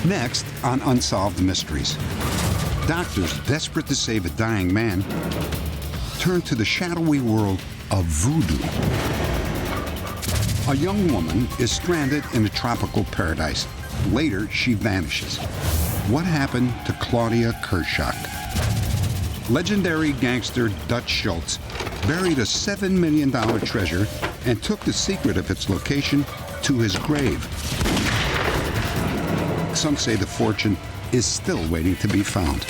Next on Unsolved Mysteries, doctors desperate to save a dying man turn to the shadowy world of voodoo. A young woman is stranded in a tropical paradise. Later, she vanishes. What happened to Claudia Kershak? Legendary gangster Dutch Schultz buried a $7 million treasure and took the secret of its location to his grave. Some say the fortune is still waiting to be found.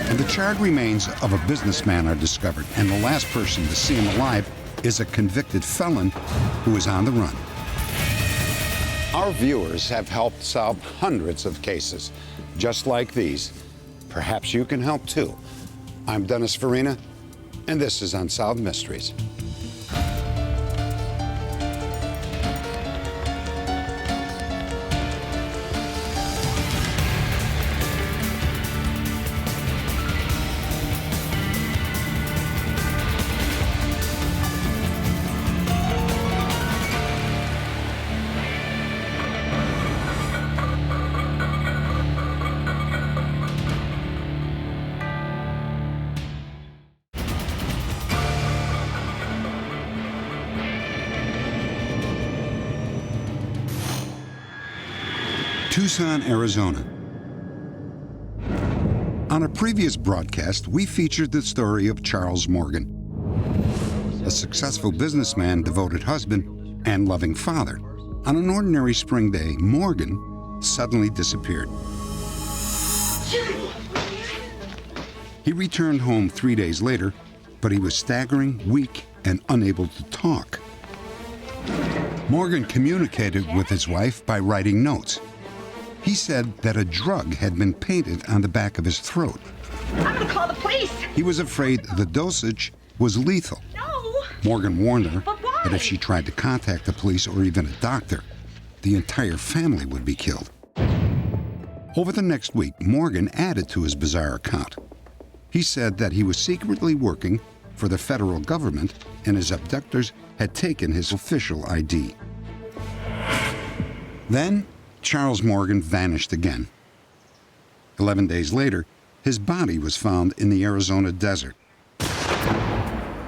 And the charred remains of a businessman are discovered, and the last person to see him alive is a convicted felon who is on the run. Our viewers have helped solve hundreds of cases just like these. Perhaps you can help too. I'm Dennis Farina, and this is Unsolved Mysteries. Tucson, Arizona. On a previous broadcast, we featured the story of Charles Morgan, a successful businessman, devoted husband, and loving father. On an ordinary spring day, Morgan suddenly disappeared. He returned home 3 days later, but he was staggering, weak, and unable to talk. Morgan communicated with his wife by writing notes. He said that a drug had been painted on the back of his throat. I'm gonna call the police. He was afraid the dosage was lethal. No. Morgan warned her But why? that if she tried to contact the police or even a doctor, the entire family would be killed. Over the next week, Morgan added to his bizarre account. He said that he was secretly working for the federal government and his abductors had taken his official ID. Then, Charles Morgan vanished again. 11 days later, his body was found in the Arizona desert.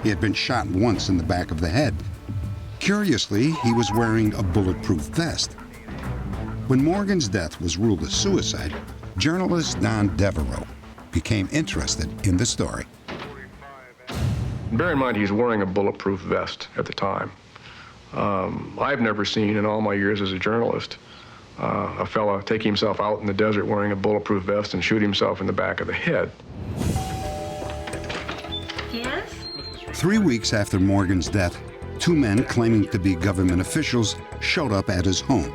He had been shot once in the back of the head. Curiously, he was wearing a bulletproof vest. When Morgan's death was ruled a suicide, journalist Don Devereaux became interested in the story. Bear in mind, he's wearing a bulletproof vest at the time. I've never seen in all my years as a journalist a fella take himself out in the desert wearing a bulletproof vest and shoot himself in the back of the head. Yes? 3 weeks after Morgan's death, 2 men claiming to be government officials showed up at his home.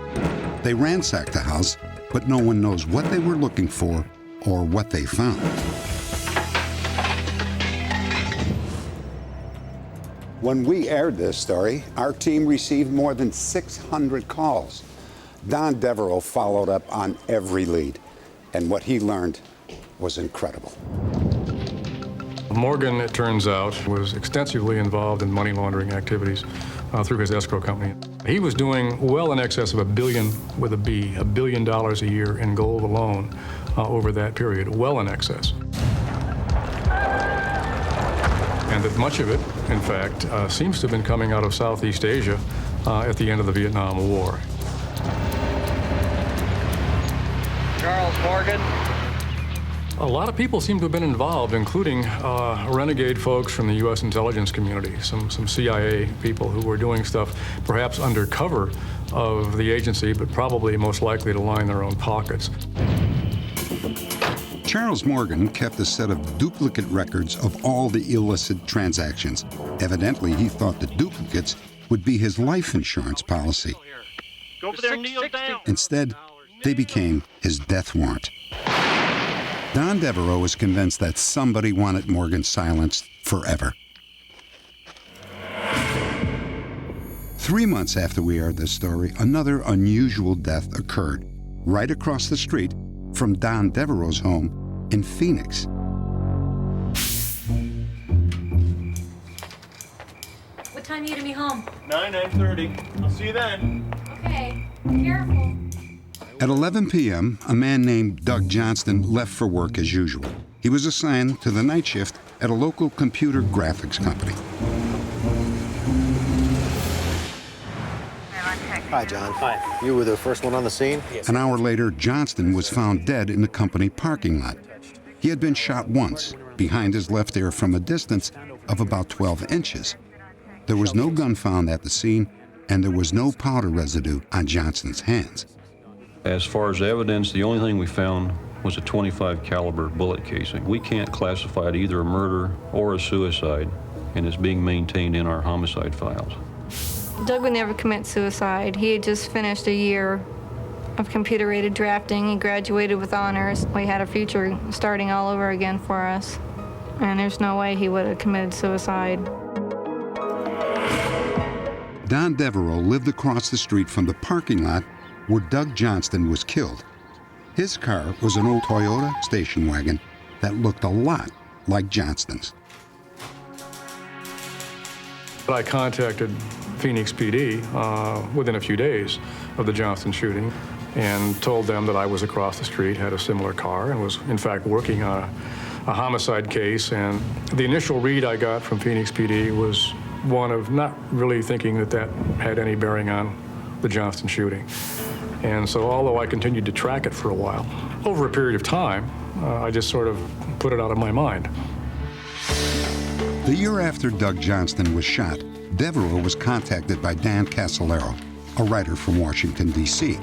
They ransacked the house, but no one knows what they were looking for or what they found. When we aired this story, our team received more than 600 calls. Don Devereaux followed up on every lead, and what he learned was incredible. Morgan, it turns out, was extensively involved in money laundering activities through his escrow company. He was doing well in excess of $1 billion, with a B, $1 billion a year in gold alone over that period, well in excess. And that much of it, in fact, seems to have been coming out of Southeast Asia at the end of the Vietnam War. Charles Morgan. A lot of people seem to have been involved, including renegade folks from the U.S. intelligence community, some CIA people who were doing stuff perhaps under cover of the agency, but probably most likely to line their own pockets. Charles Morgan kept a set of duplicate records of all the illicit transactions. Evidently, he thought the duplicates would be his life insurance policy. Go over there and kneel down. Instead, they became his death warrant. Don Devereaux was convinced that somebody wanted Morgan silenced forever. 3 months after we aired this story, another unusual death occurred right across the street from Don Devereaux's home in Phoenix. What time are you to be home? 9:30. I'll see you then. Okay, careful. At 11 p.m., a man named Doug Johnston left for work as usual. He was assigned to the night shift at a local computer graphics company. Hi, John. Hi. You were the first one on the scene? Yes. An hour later, Johnston was found dead in the company parking lot. He had been shot once, behind his left ear from a distance of about 12 inches. There was no gun found at the scene, and there was no powder residue on Johnston's hands. As far as evidence, the only thing we found was a .25 caliber bullet casing. We can't classify it either a murder or a suicide, and it's being maintained in our homicide files. Doug would never commit suicide. He had just finished a year of computer-aided drafting. He graduated with honors. We had a future starting all over again for us, and there's no way he would have committed suicide. Don Devereaux lived across the street from the parking lot where Doug Johnston was killed. His car was an old Toyota station wagon that looked a lot like Johnston's. I contacted Phoenix PD within a few days of the Johnston shooting and told them that I was across the street, had a similar car, and was in fact working on a homicide case. And the initial read I got from Phoenix PD was one of not really thinking that that had any bearing on the Johnston shooting. And so although I continued to track it for a while, over a period of time, I just sort of put it out of my mind. The year after Doug Johnston was shot, Devereaux was contacted by Dan Casolaro, a writer from Washington, D.C.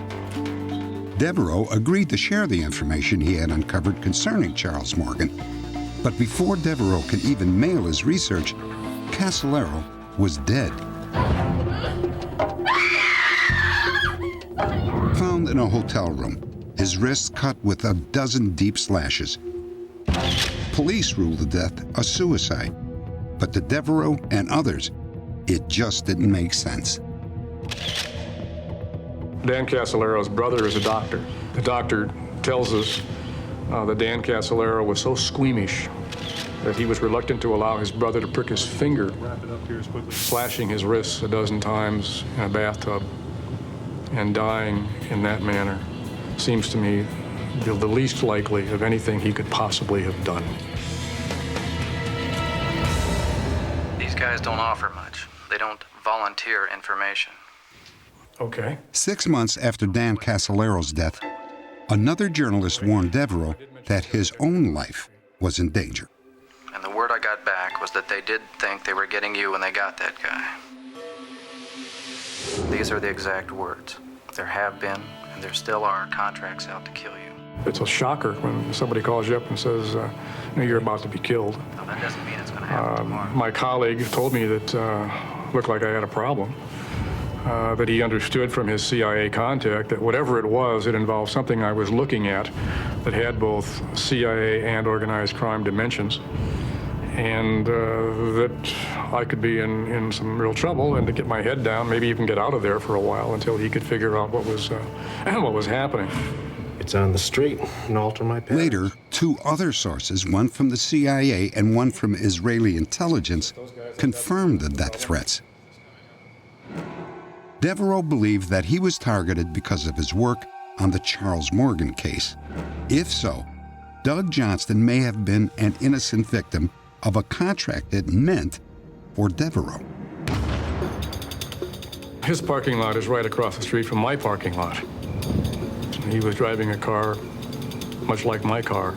Devereaux agreed to share the information he had uncovered concerning Charles Morgan. But before Devereaux could even mail his research, Casolaro was dead. Found in a hotel room, his wrists cut with a dozen deep slashes. Police ruled the death a suicide, but to Devereaux and others, it just didn't make sense. Dan Casolaro's brother is a doctor. The doctor tells us that Dan Casolaro was so squeamish that he was reluctant to allow his brother to prick his finger, slashing his wrists a dozen times in a bathtub, and dying in that manner seems to me the least likely of anything he could possibly have done. These guys don't offer much. They don't volunteer information. Okay. 6 months after Dan Casolaro's death, another journalist warned Devereaux that his own life was in danger. And the word I got back was that they did think they were getting you when they got that guy. These are the exact words. There have been, and there still are, contracts out to kill you. It's a shocker when somebody calls you up and says, you're about to be killed. No, that doesn't mean it's going to happen tomorrow. My colleague told me that looked like I had a problem, that he understood from his CIA contact that whatever it was, it involved something I was looking at that had both CIA and organized crime dimensions, and that I could be in some real trouble, and to get my head down, maybe even get out of there for a while until he could figure out what was happening. It's on the street and alter my path. Later, two other sources, one from the CIA and one from Israeli intelligence, confirmed the death threats. Devereaux believed that he was targeted because of his work on the Charles Morgan case. If so, Doug Johnston may have been an innocent victim of a contract it meant for Devereaux. His parking lot is right across the street from my parking lot. He was driving a car much like my car.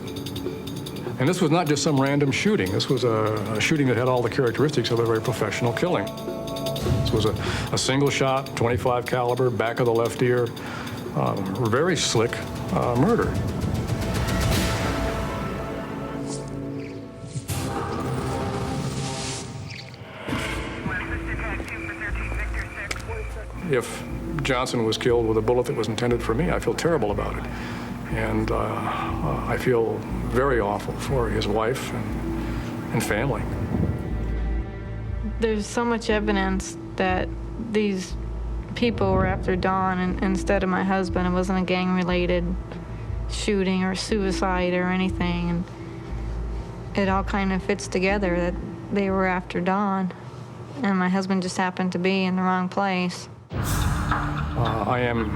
And this was not just some random shooting. This was a shooting that had all the characteristics of a very professional killing. This was a single shot, .25 caliber, back of the left ear, very slick murder. If Johnson was killed with a bullet that was intended for me, I feel terrible about it. And I feel very awful for his wife and family. There's so much evidence that these people were after Don instead of my husband. It wasn't a gang-related shooting or suicide or anything. And it all kind of fits together that they were after Don, and my husband just happened to be in the wrong place. I am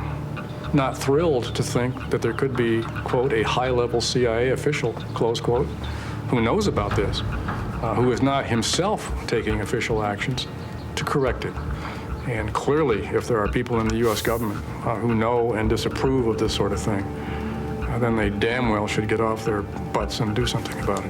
not thrilled to think that there could be, quote, a high-level CIA official, close quote, who knows about this, who is not himself taking official actions to correct it. And clearly, if there are people in the U.S. government who know and disapprove of this sort of thing, then they damn well should get off their butts and do something about it.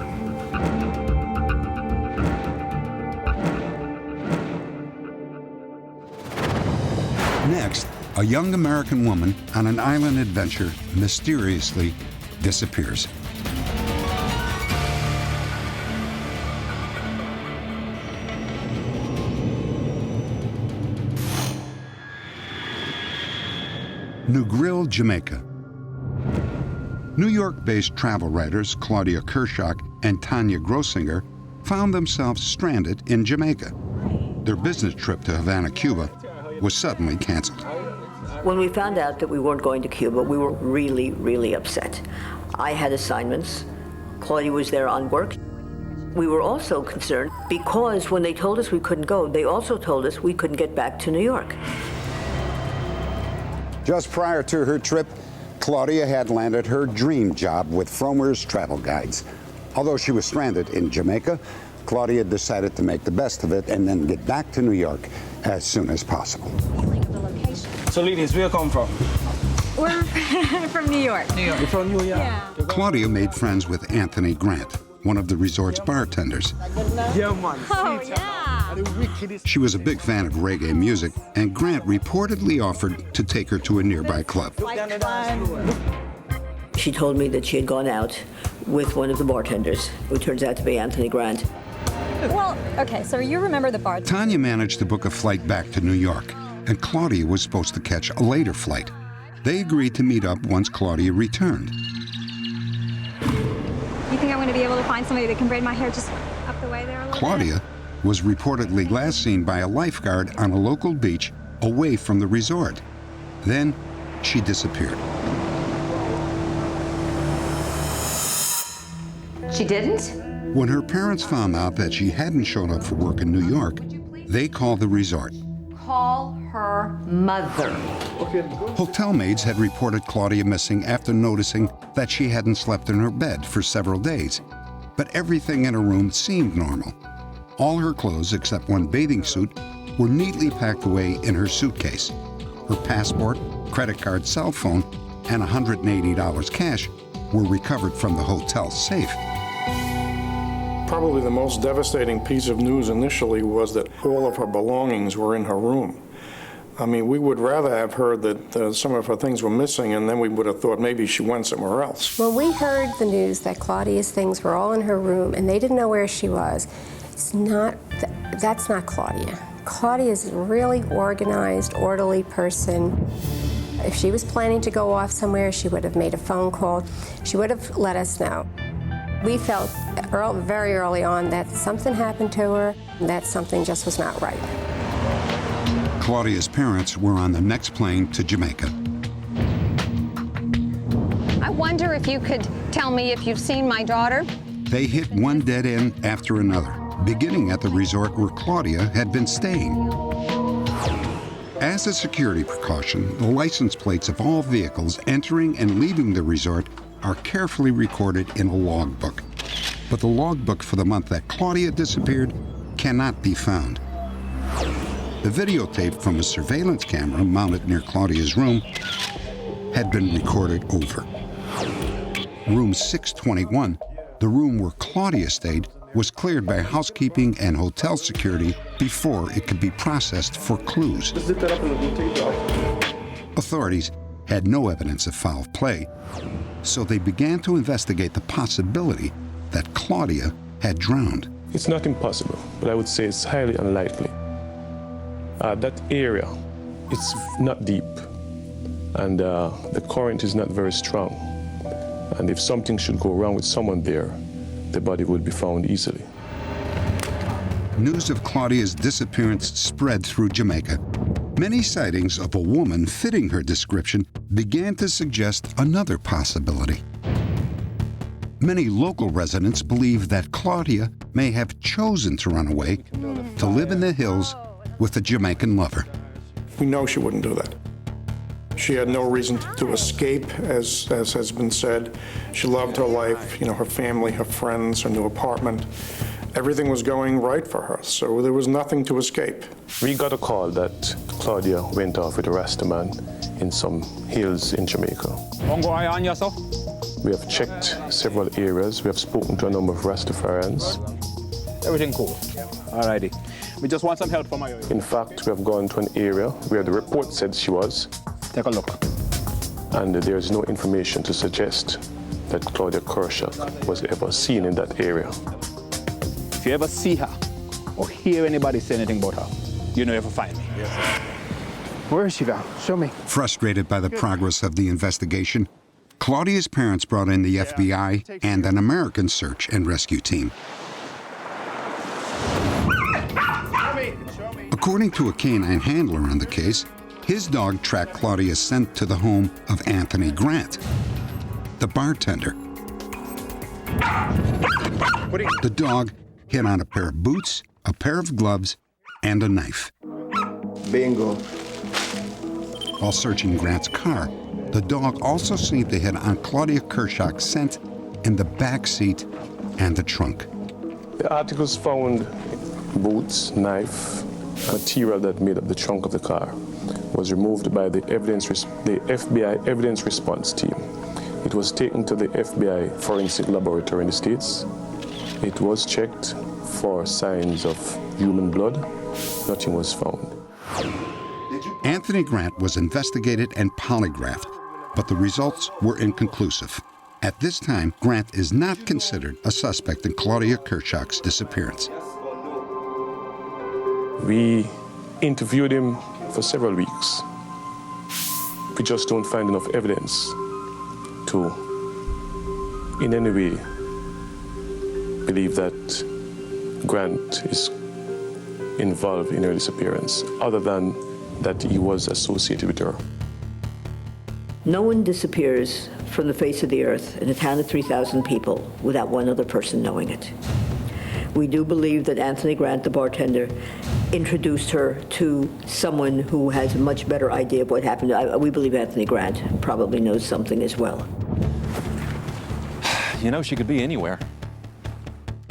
Next, a young American woman on an island adventure mysteriously disappears. Negril, Jamaica. New York-based travel writers Claudia Kershak and Tanya Grossinger found themselves stranded in Jamaica. Their business trip to Havana, Cuba, was suddenly canceled. When we found out that we weren't going to Cuba, we were really, really upset. I had assignments. Claudia was there on work. We were also concerned because when they told us we couldn't go, they also told us we couldn't get back to New York. Just prior to her trip, Claudia had landed her dream job with Frommer's Travel Guides. Although she was stranded in Jamaica, Claudia decided to make the best of it and then get back to New York as soon as possible. So, ladies, where you come from? We're from New York. New York. You're from New York? Yeah. Claudia made friends with Anthony Grant, one of the resort's bartenders. Yeah, man. Oh, yeah. She was a big fan of reggae music, and Grant reportedly offered to take her to a nearby club. She told me that she had gone out with one of the bartenders, who turns out to be Anthony Grant. Well, okay, so you remember the bartender. Tanya managed to book a flight back to New York, and Claudia was supposed to catch a later flight. They agreed to meet up once Claudia returned. You think I'm going to be able to find somebody that can braid my hair just up the way there a little Claudia was reportedly last seen by a lifeguard on a local beach away from the resort. Then she disappeared. She didn't? When her parents found out that she hadn't shown up for work in New York, they called the resort. Call her mother. Hotel maids had reported Claudia missing after noticing that she hadn't slept in her bed for several days. But everything in her room seemed normal. All her clothes, except one bathing suit, were neatly packed away in her suitcase. Her passport, credit card, cell phone, and $180 cash were recovered from the hotel safe. Probably the most devastating piece of news initially was that all of her belongings were in her room. I mean, we would rather have heard that some of her things were missing, and then we would have thought maybe she went somewhere else. When we heard the news that Claudia's things were all in her room and they didn't know where she was, that's not Claudia. Claudia is a really organized, orderly person. If she was planning to go off somewhere, she would have made a phone call. She would have let us know. We felt very early on that something happened to her, that something just was not right. Claudia's parents were on the next plane to Jamaica. I wonder if you could tell me if you've seen my daughter? They hit one dead end after another, beginning at the resort where Claudia had been staying. As a security precaution, the license plates of all vehicles entering and leaving the resort are carefully recorded in a logbook. But the logbook for the month that Claudia disappeared cannot be found. The videotape from a surveillance camera mounted near Claudia's room had been recorded over. Room 621, the room where Claudia stayed, was cleared by housekeeping and hotel security before it could be processed for clues. Authorities had no evidence of foul play, so they began to investigate the possibility that Claudia had drowned. It's not impossible, but I would say it's highly unlikely. That area, it's not deep, and the current is not very strong. And if something should go wrong with someone there, the body would be found easily. News of Claudia's disappearance spread through Jamaica. Many sightings of a woman fitting her description began to suggest another possibility. Many local residents believe that Claudia may have chosen to run away to live in the hills with a Jamaican lover. We know she wouldn't do that. She had no reason to escape, as has been said. She loved her life, her family, her friends, her new apartment. Everything was going right for her, so there was nothing to escape. We got a call that Claudia went off with a Rastaman in some hills in Jamaica. We have checked several areas. We have spoken to a number of Rastafarians. Everything cool. Alrighty. We just want some help from my... In fact, we have gone to an area where the report said she was. Take a look. And there is no information to suggest that Claudia Kershak was ever seen in that area. If you ever see her or hear anybody say anything about her, you know you have to find me. Yes, sir. Where is she, Val? Show me. Frustrated by the progress of the investigation, Claudia's parents brought in the FBI and an American search and rescue team. According to a canine handler on the case, his dog tracked Claudia's scent to the home of Anthony Grant, the bartender. The dog hit on a pair of boots, a pair of gloves, and a knife. Bingo. While searching Grant's car, the dog also seemed to hit on Claudia Kershak's scent in the back seat and the trunk. The articles found boots, knife, material that made up the trunk of the car was removed by the FBI evidence response team. It was taken to the FBI forensic laboratory in the States. It was checked for signs of human blood. Nothing was found. Anthony Grant was investigated and polygraphed, but the results were inconclusive. At this time, Grant is not considered a suspect in Claudia Kershak's disappearance. We interviewed him for several weeks. We just don't find enough evidence to, in any way, believe that Grant is involved in her disappearance, other than that he was associated with her. No one disappears from the face of the earth in a town of 3,000 people without one other person knowing it. We do believe that Anthony Grant, the bartender, introduced her to someone who has a much better idea of what happened. We believe Anthony Grant probably knows something as well. You know, she could be anywhere.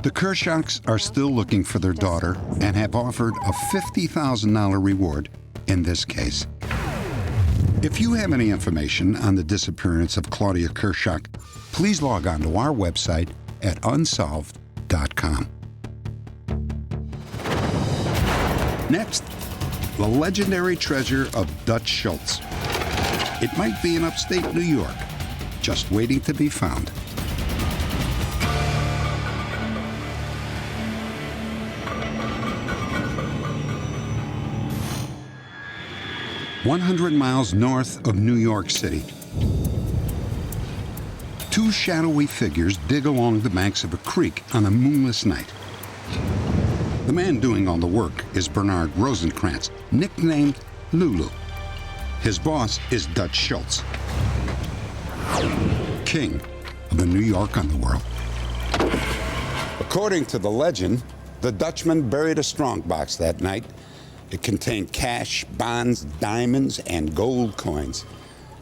The Kershaks are still looking for their daughter and have offered a $50,000 reward in this case. If you have any information on the disappearance of Claudia Kershak, please log on to our website at unsolved.com. Next, the legendary treasure of Dutch Schultz. It might be in upstate New York, just waiting to be found. "100 miles north of New York City, two shadowy figures dig along the banks of a creek on a moonless night. The man doing all the work is Bernard Rosenkrantz, nicknamed Lulu. His boss is Dutch Schultz, king of the New York underworld. According to the legend, the Dutchman buried a strongbox that night. It contained cash, bonds, diamonds, and gold coins.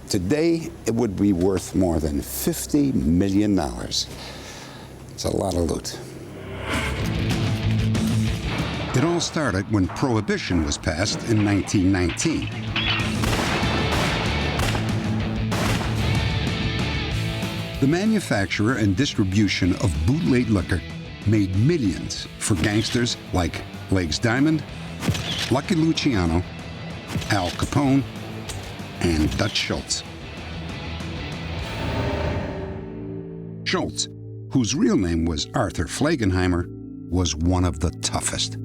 Today, it would be worth more than $50 million. It's a lot of loot. It all started when Prohibition was passed in 1919. The manufacture and distribution of bootleg liquor made millions for gangsters like Legs Diamond, Lucky Luciano, Al Capone, and Dutch Schultz. Schultz, whose real name was Arthur Flagenheimer, was one of the toughest.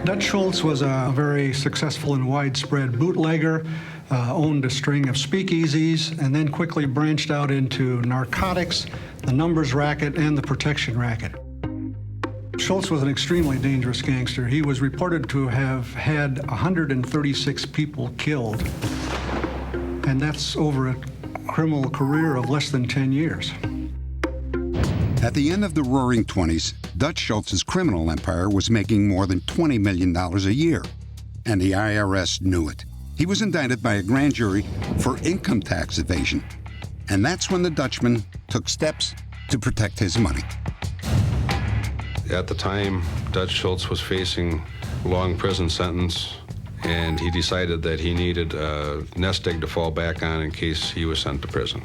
Dutch Schultz was a very successful and widespread bootlegger, owned a string of speakeasies, and then quickly branched out into narcotics, the numbers racket, and the protection racket. Schultz was an extremely dangerous gangster. He was reported to have had 136 people killed, and that's over a criminal career of less than 10 years. At the end of the Roaring '20s, Dutch Schultz's criminal empire was making more than $20 million a year, and the IRS knew it. He was indicted by a grand jury for income tax evasion. And that's when the Dutchman took steps to protect his money. At the time, Dutch Schultz was facing a long prison sentence, and he decided that he needed a nest egg to fall back on in case he was sent to prison.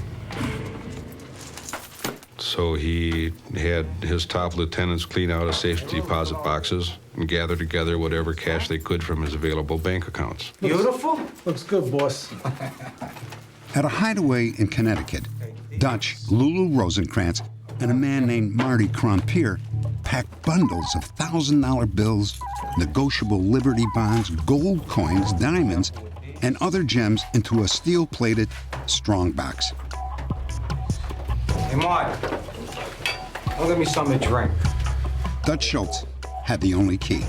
So he had his top lieutenants clean out his safety deposit boxes and gather together whatever cash they could from his available bank accounts. Beautiful? Looks good, boss. At a hideaway in Connecticut, Dutch, Lulu Rosenkrantz, and a man named Marty Krompier packed bundles of $1,000 bills, negotiable Liberty bonds, gold coins, diamonds, and other gems into a steel-plated strongbox. Hey, Mark, go get me something to drink. Dutch Schultz had the only key.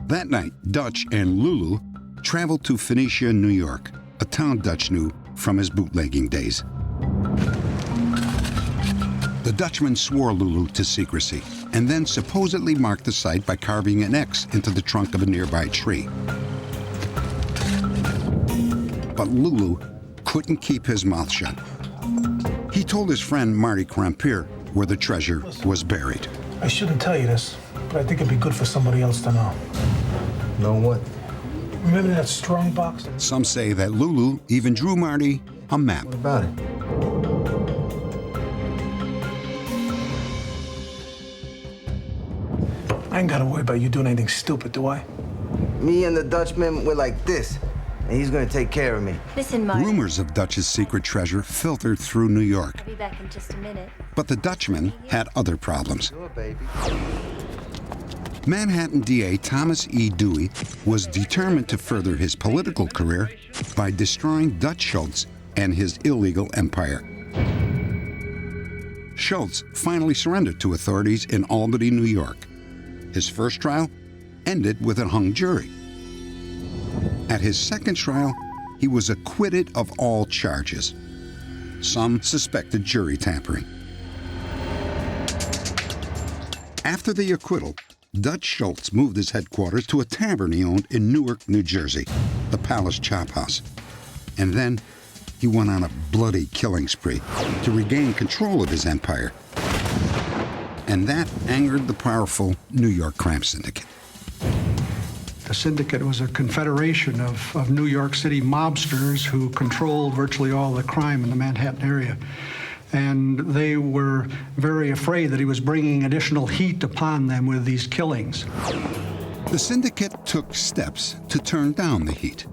That night, Dutch and Lulu traveled to Phoenicia, New York, a town Dutch knew from his bootlegging days. The Dutchman swore Lulu to secrecy and then supposedly marked the site by carving an X into the trunk of a nearby tree. But Lulu couldn't keep his mouth shut. He told his friend Marty Krompier where the treasure was buried. I shouldn't tell you this, but I think it'd be good for somebody else to know. Know what? Remember that strong box? Some say that Lulu even drew Marty a map. What about it? I ain't gotta worry about you doing anything stupid, do I? Me and the Dutchman were like this, and he's gonna take care of me. Listen, Marty. Rumors of Dutch's secret treasure filtered through New York. I'll be back in just a minute. But the Dutchman had other problems. Manhattan DA Thomas E. Dewey was determined to further his political career by destroying Dutch Schultz and his illegal empire. Schultz finally surrendered to authorities in Albany, New York. His first trial ended with a hung jury. At his second trial, he was acquitted of all charges. Some suspected jury tampering. After the acquittal, Dutch Schultz moved his headquarters to a tavern he owned in Newark, New Jersey, the Palace Chop House. And then he went on a bloody killing spree to regain control of his empire. And that angered the powerful New York crime syndicate. The syndicate was a confederation of New York City mobsters who controlled virtually all the crime in the Manhattan area. And they were very afraid that he was bringing additional heat upon them with these killings. The syndicate took steps to turn down the heat.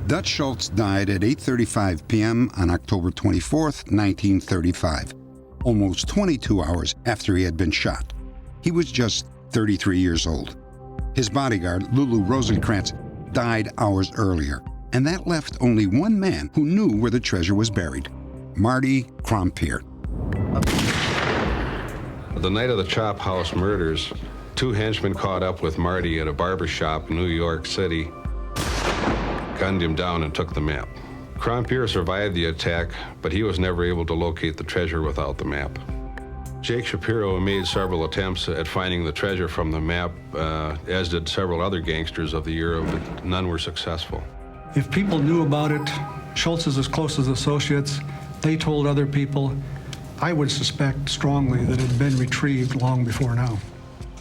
Dutch Schultz died at 8:35 p.m. on October 24th, 1935, almost 22 hours after he had been shot. He was just 33 years old. His bodyguard, Lulu Rosenkrantz, died hours earlier, and that left only one man who knew where the treasure was buried, Marty Krompier. The night of the Chop House murders, two henchmen caught up with Marty at a barber shop in New York City, gunned him down and took the map. Krompier survived the attack, but he was never able to locate the treasure without the map. Jake Shapiro made several attempts at finding the treasure from the map, as did several other gangsters of the era, but none were successful. If people knew about it, Schultz's closest associates, they told other people, I would suspect strongly that it had been retrieved long before now.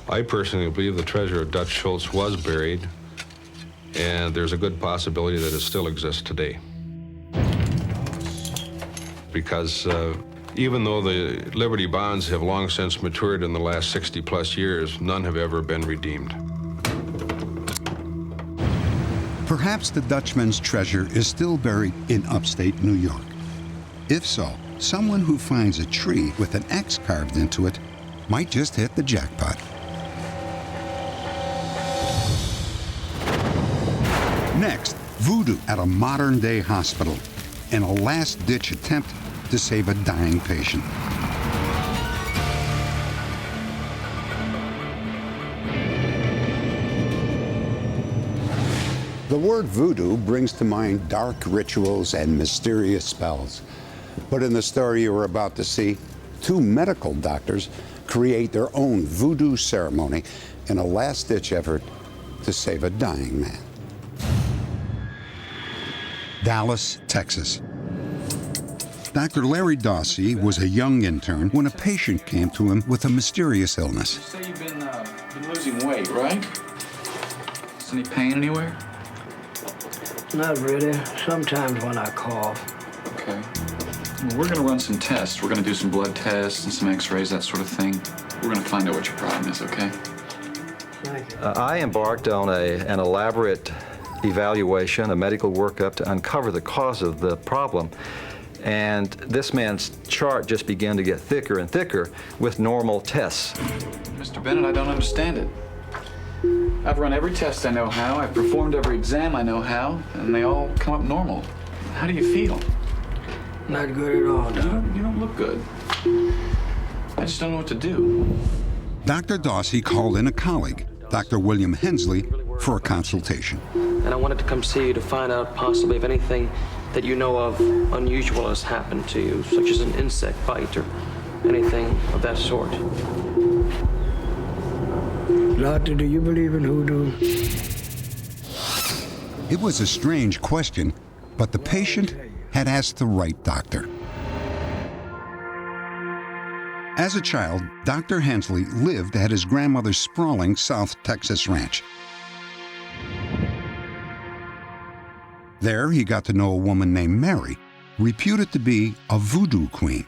I personally believe the treasure of Dutch Schultz was buried, and there's a good possibility that it still exists today. Because even though the Liberty bonds have long since matured in the last 60-plus years, none have ever been redeemed. Perhaps the Dutchman's treasure is still buried in upstate New York. If so, someone who finds a tree with an X carved into it might just hit the jackpot. Next, Voodoo at a modern-day hospital in a last-ditch attempt to save a dying patient. The word voodoo brings to mind dark rituals and mysterious spells. But in the story you are about to see, two medical doctors create their own voodoo ceremony in a last-ditch effort to save a dying man. Dallas, Texas. Dr. Larry Dawsey was a young intern when a patient came to him with a mysterious illness. You say you've been losing weight, right? Is any pain anywhere? Not really. Sometimes when I cough. Okay. Well, we're going to run some tests. We're going to do some blood tests and some x-rays, that sort of thing. We're going to find out what your problem is, okay? Thank you. I embarked on an elaborate evaluation, a medical workup to uncover the cause of the problem. And this man's chart just began to get thicker and thicker with normal tests. Mr. Bennett, I don't understand it. I've run every test I know how, I've performed every exam I know how, and they all come up normal. How do you feel? Not good at all, Doc. You don't look good. I just don't know what to do. Dr. Dawsey called in a colleague, Dr. William Hensley, for a consultation. And I wanted to come see you to find out possibly if anything that you know of unusual has happened to you, such as an insect bite or anything of that sort. Doctor, do you believe in hoodoo? It was a strange question, but the patient had asked the right doctor. As a child, Dr. Hensley lived at his grandmother's sprawling South Texas ranch. There, he got to know a woman named Mary, reputed to be a voodoo queen.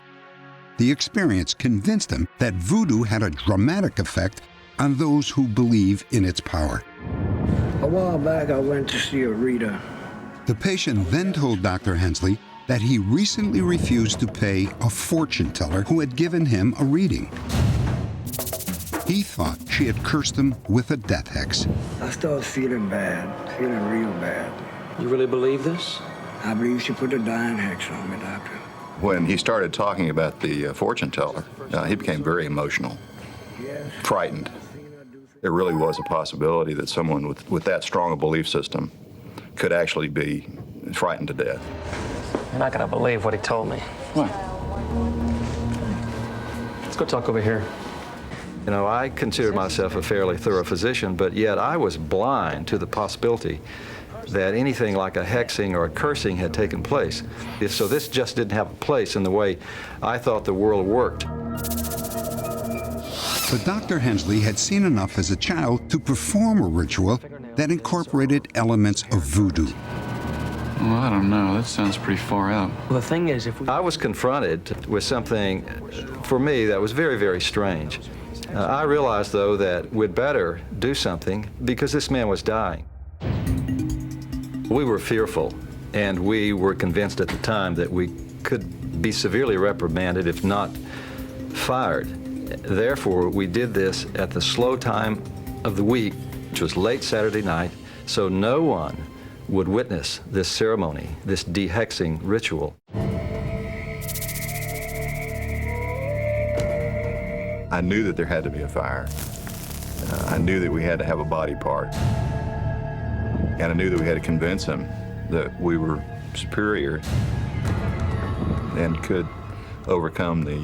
The experience convinced him that voodoo had a dramatic effect on those who believe in its power. A while back, I went to see a reader. The patient then told Dr. Hensley that he recently refused to pay a fortune teller who had given him a reading. He thought she had cursed him with a death hex. I started feeling bad, feeling real bad. You really believe this? I believe she put a dying hex on me, Doctor. When he started talking about the fortune teller, he became very emotional, frightened. There really was a possibility that someone with that strong a belief system could actually be frightened to death. You're not going to believe what he told me. What? Let's go talk over here. You know, I considered myself a fairly thorough physician, but yet I was blind to the possibility that anything like a hexing or a cursing had taken place. So this just didn't have a place in the way I thought the world worked. But Dr. Hensley had seen enough as a child to perform a ritual that incorporated elements of voodoo. Well, I don't know. That sounds pretty far out. Well, the thing is, I was confronted with something, for me, that was very, very strange. I realized, though, that we'd better do something because this man was dying. We were fearful, and we were convinced at the time that we could be severely reprimanded, if not fired. Therefore, we did this at the slow time of the week, which was late Saturday night, so no one would witness this ceremony, this dehexing ritual. I knew that there had to be a fire. I knew that we had to have a body part. And I knew that we had to convince him that we were superior and could overcome the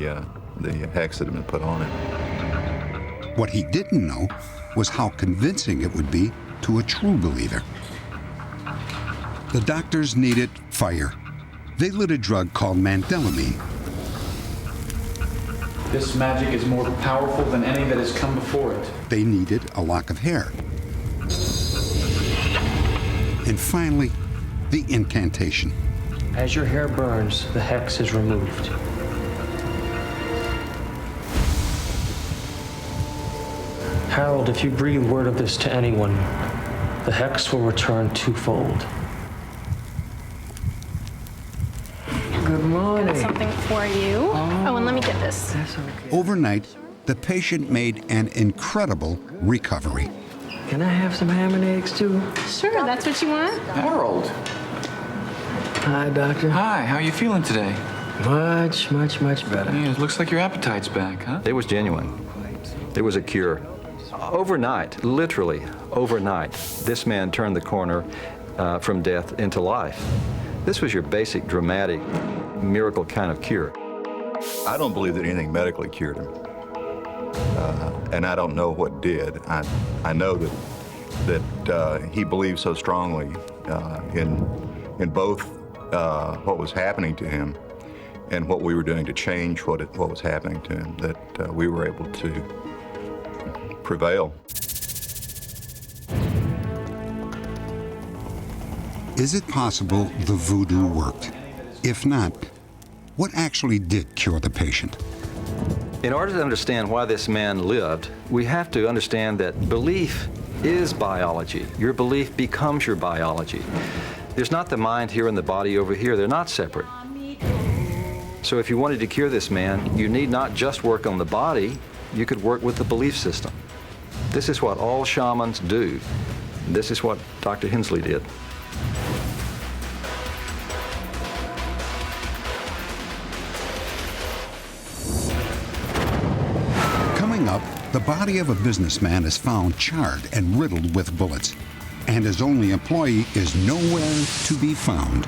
hex that had been put on it. What he didn't know was how convincing it would be to a true believer. The doctors needed fire. They lit a drug called mandelamine. This magic is more powerful than any that has come before it. They needed a lock of hair. And finally, the incantation. as your hair burns, the hex is removed. Harold, if you breathe word of this to anyone, the hex will return twofold. Good morning. Something for you. Oh, and let me get this. Overnight, the patient made an incredible recovery. Can I have some ham and eggs, too? Sure, that's what you want. Harold. Hi, Doctor. Hi, how are you feeling today? Much, much, much better. Yeah, it looks like your appetite's back, huh? It was genuine. It was a cure. Overnight, literally overnight, this man turned the corner from death into life. This was your basic, dramatic, miracle kind of cure. I don't believe that anything medically cured him. And I don't know what did. I know that he believed so strongly in both what was happening to him and what we were doing to change what was happening to him, that we were able to prevail. Is it possible the voodoo worked? If not, what actually did cure the patient? In order to understand why this man lived, we have to understand that belief is biology. Your belief becomes your biology. There's not the mind here and the body over here. They're not separate. So if you wanted to cure this man, you need not just work on the body, you could work with the belief system. This is what all shamans do. This is what Dr. Hensley did. Coming up, the body of a businessman is found charred and riddled with bullets, and his only employee is nowhere to be found.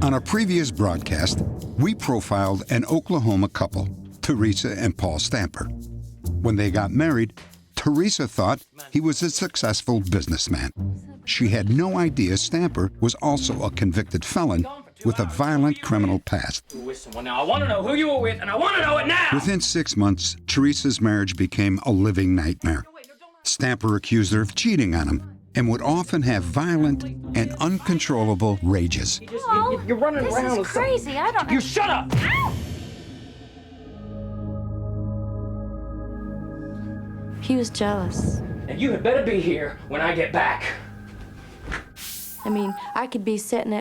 On a previous broadcast, we profiled an Oklahoma couple, Teresa and Paul Stamper. When they got married, Teresa thought he was a successful businessman. She had no idea Stamper was also a convicted felon with a violent criminal past. Now, I want to know who you were with, and I want to know it now! Within 6 months, Teresa's marriage became a living nightmare. Stamper accused her of cheating on him and would often have violent and uncontrollable rages. You're running around. This is crazy. I don't know. You shut up! He was jealous. And you had better be here when I get back. I mean, we could be sitting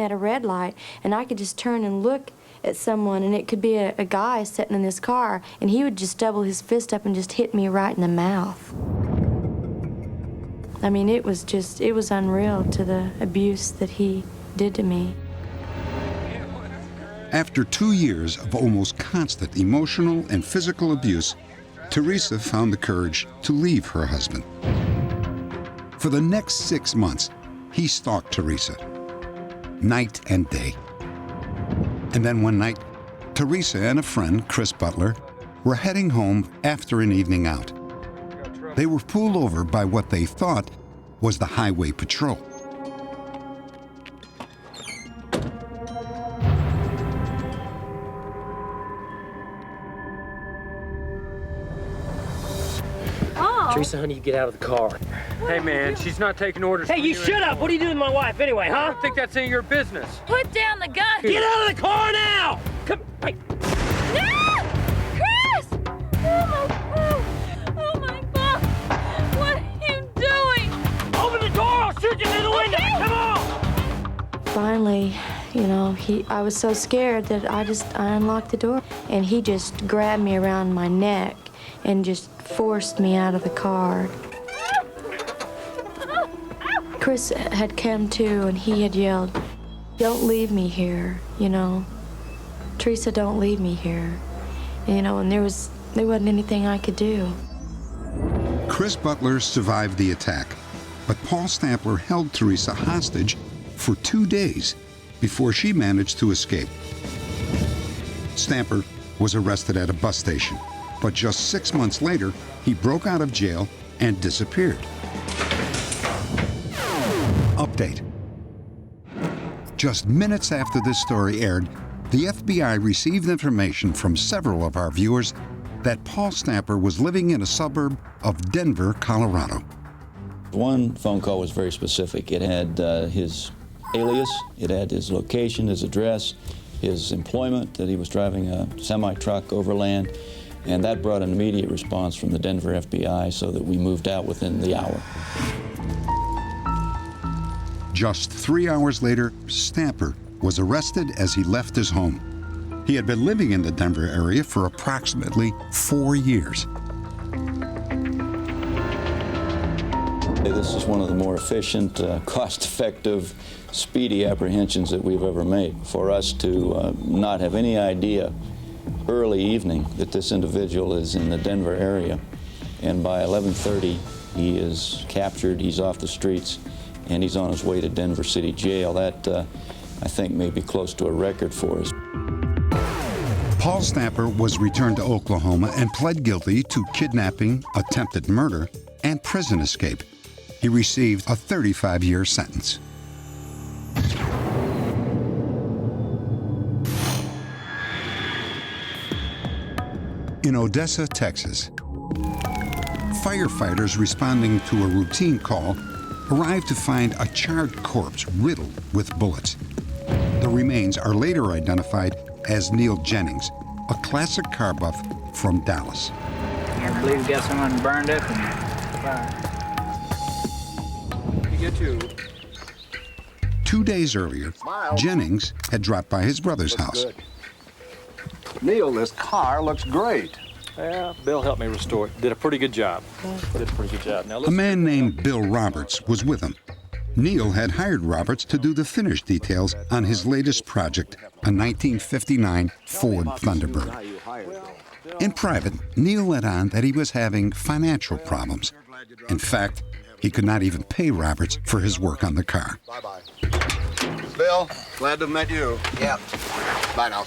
at a red light, and I could just turn and look at someone, and it could be a guy sitting in this car, and he would just double his fist up and just hit me right in the mouth. I mean, it was unreal to the abuse that he did to me. After 2 years of almost constant emotional and physical abuse, Teresa found the courage to leave her husband. For the next 6 months, he stalked Teresa, night and day. And then one night, Teresa and a friend, Chris Butler, were heading home after an evening out. They were pulled over by what they thought was the highway patrol. Teresa, honey, you get out of the car. Hey, man, she's not taking orders. Hey, you shut up! What are you doing to my wife anyway, huh? I think that's any of your business. Put down the gun. Get out of the car now! Come, hey. No! Chris! Oh my God! What are you doing? Open the door! I'll shoot you through the window! Okay. Come on! Finally, you know, I was so scared that I unlocked the door, and he just grabbed me around my neck and just forced me out of the car. Chris had come to, and he had yelled, "Don't leave me here, you know. Teresa, don't leave me here." You know, and there wasn't anything I could do. Chris Butler survived the attack, but Paul Stamper held Teresa hostage for 2 days before she managed to escape. Stamper was arrested at a bus station, but just 6 months later, he broke out of jail and disappeared. Update. Just minutes after this story aired, the FBI received information from several of our viewers that Paul Stamper was living in a suburb of Denver, Colorado. One phone call was very specific. It had his alias, it had his location, his address, his employment, that he was driving a semi-truck overland, and that brought an immediate response from the Denver FBI so that we moved out within the hour. Just 3 hours later, Stamper was arrested as he left his home. He had been living in the Denver area for approximately 4 years. This is one of the more efficient, cost-effective, speedy apprehensions that we've ever made. For us to not have any idea early evening that this individual is in the Denver area, and by 11:30 he is captured, he's off the streets, and he's on his way to Denver City Jail. That, I think, may be close to a record for us. Paul Snapper was returned to Oklahoma and pled guilty to kidnapping, attempted murder, and prison escape. He received a 35-year sentence. In Odessa, Texas, firefighters responding to a routine call arrived to find a charred corpse riddled with bullets. The remains are later identified as Neil Jennings, a classic car buff from Dallas. I believe we got someone burned up in there. You get you. 2 days earlier, Jennings had dropped by his brother's house. Good. Neil, this car looks great. Yeah, Bill helped me restore it. Did a pretty good job. Now, A man named Bill Roberts was with him. Neil had hired Roberts to do the finish details on his latest project, a 1959 Ford Thunderbird. In private, Neil let on that he was having financial problems. In fact, he could not even pay Roberts for his work on the car. Bye-bye. Bill, glad to have met you. Yeah. Bye now.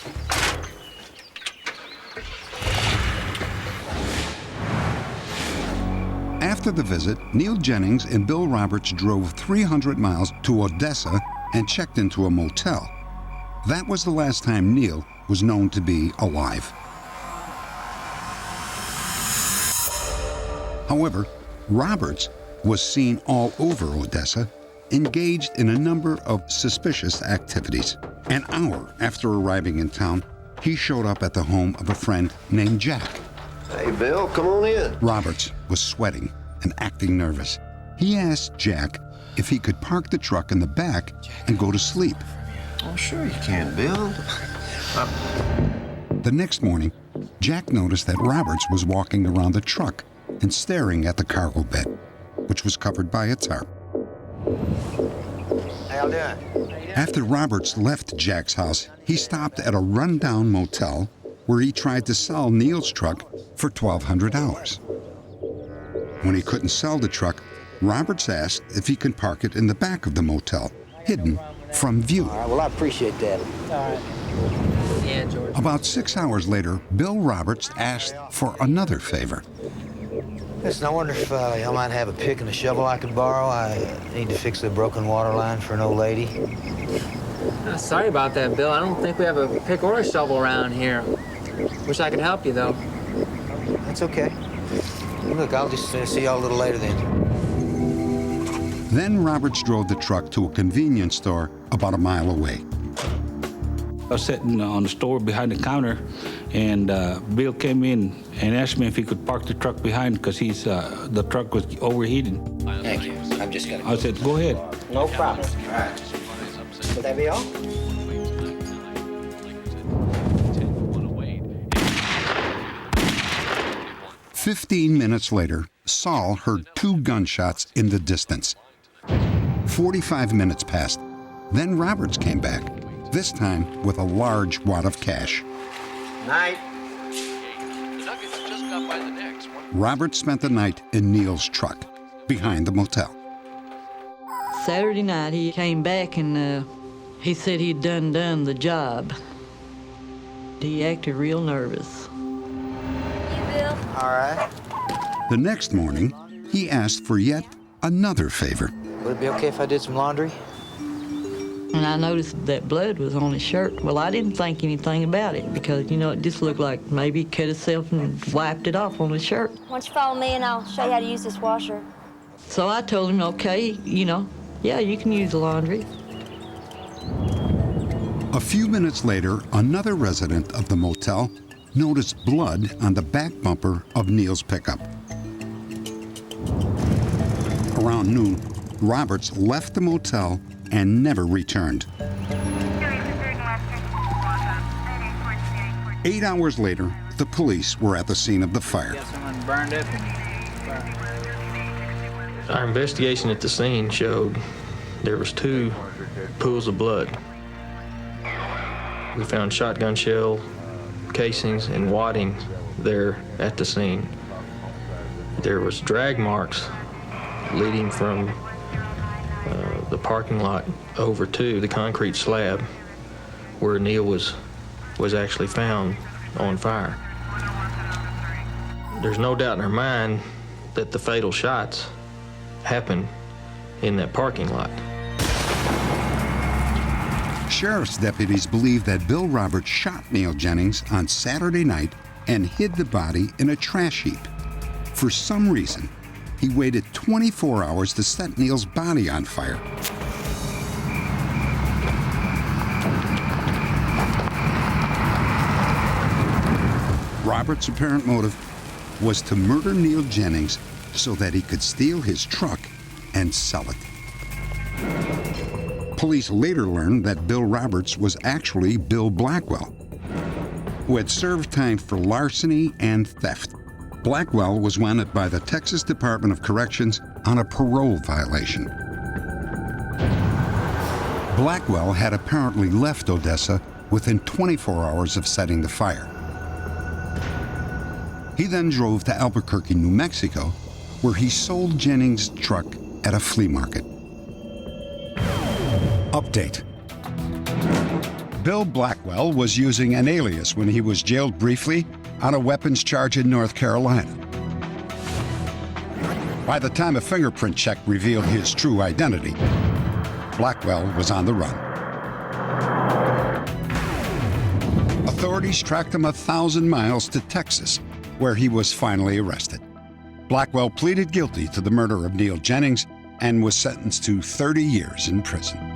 After the visit, Neil Jennings and Bill Roberts drove 300 miles to Odessa and checked into a motel. That was the last time Neil was known to be alive. However, Roberts was seen all over Odessa, engaged in a number of suspicious activities. An hour after arriving in town, he showed up at the home of a friend named Jack. Hey, Bill, come on in. Roberts was sweating and acting nervous. He asked Jack if he could park the truck in the back and go to sleep. Oh, sure you can, Bill. The next morning, Jack noticed that Roberts was walking around the truck and staring at the cargo bed, which was covered by a tarp. How y'all doing? After Roberts left Jack's house, he stopped at a rundown motel where he tried to sell Neil's truck for $1,200. When he couldn't sell the truck, Roberts asked if he could park it in the back of the motel, hidden from view. All right, well, I appreciate that. All right. Yeah, George. About 6 hours later, Bill Roberts asked for another favor. Listen, I wonder if y'all might have a pick and a shovel I could borrow. I need to fix a broken water line for an old lady. Sorry about that, Bill. I don't think we have a pick or a shovel around here. Wish I could help you, though. That's okay. Look, I'll just see y'all a little later then. Then Roberts drove the truck to a convenience store about a mile away. I was sitting on the store behind the counter, and Bill came in and asked me if he could park the truck behind because the truck was overheated. Thank you. I'm just gonna. I said, go ahead. No problem. All right. Will that be all? "15 minutes later, Saul heard 2 gunshots in the distance. 45 minutes passed. Then Roberts came back, this time with a large wad of cash. Night. Roberts spent the night in Neil's truck, behind the motel. Saturday night, he came back and he said he'd done the job. He acted real nervous. All right. The next morning, he asked for yet another favor. Would it be okay if I did some laundry? And I noticed that blood was on his shirt. Well, I didn't think anything about it because, you know, it just looked like maybe he cut himself and wiped it off on his shirt. Why don't you follow me and I'll show you how to use this washer. So I told him, okay, you know, yeah, you can use the laundry. A few minutes later, another resident of the motel noticed blood on the back bumper of Neil's pickup. Around noon, Roberts left the motel and never returned. 8 hours later, the police were at the scene of the fire. Someone burned up. Our investigation at the scene showed there was 2 pools of blood. We found shotgun shell casings and wadding there at the scene. There was drag marks leading from the parking lot over to the concrete slab where Neil was actually found on fire. There's no doubt in our mind that the fatal shots happened in that parking lot. Sheriff's deputies believe that Bill Roberts shot Neil Jennings on Saturday night and hid the body in a trash heap. For some reason, he waited 24 hours to set Neil's body on fire. Roberts' apparent motive was to murder Neil Jennings so that he could steal his truck and sell it. Police later learned that Bill Roberts was actually Bill Blackwell, who had served time for larceny and theft. Blackwell was wanted by the Texas Department of Corrections on a parole violation. Blackwell had apparently left Odessa within 24 hours of setting the fire. He then drove to Albuquerque, New Mexico, where he sold Jennings' truck at a flea market. Update. Bill Blackwell was using an alias when he was jailed briefly on a weapons charge in North Carolina. By the time a fingerprint check revealed his true identity, Blackwell was on the run. Authorities tracked him 1,000 miles to Texas, where he was finally arrested. Blackwell pleaded guilty to the murder of Neil Jennings and was sentenced to 30 years in prison.